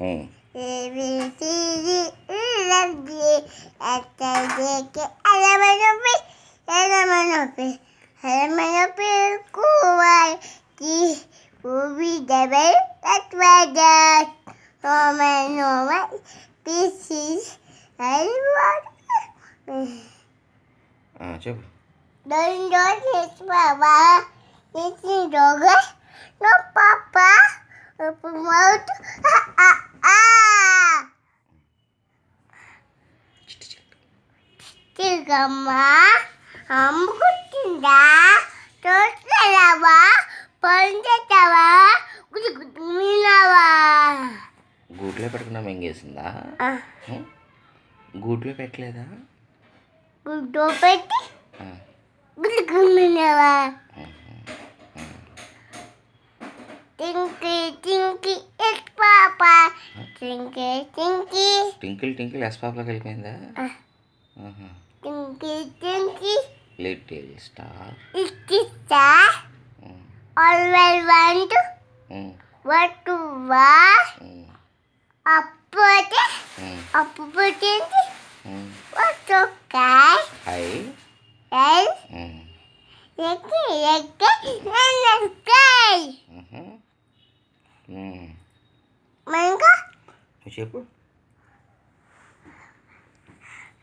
ఉమ్. చెప్పు. No, Papa. Promote. Tiga అమ్ముకుంటుందా చూస్తున్నావా పంచావా మీనావా గూట్లో పెట్టుకున్నా మింగేసిందా? గూట్లో పెట్టలేదా? గుడ్డు పెట్టి గుడ్డుకున్నావా? టింకి twinkle yes papa twinkle twinkle twinkle twinkle yes పాపలోకి వెళ్ళిపోయిందా? టింకి టింకి లిటిల్ స్టార్ ఇస్తా ఆల్వేస్ వాంట్ వాట్ టు వా అప్పుడే అప్పు పుట్టింది వాట్ ఓకే హై ఎల్ ఎక్కి ఎక్కి నన్ను ఇంకా ఇంకా చెప్పు.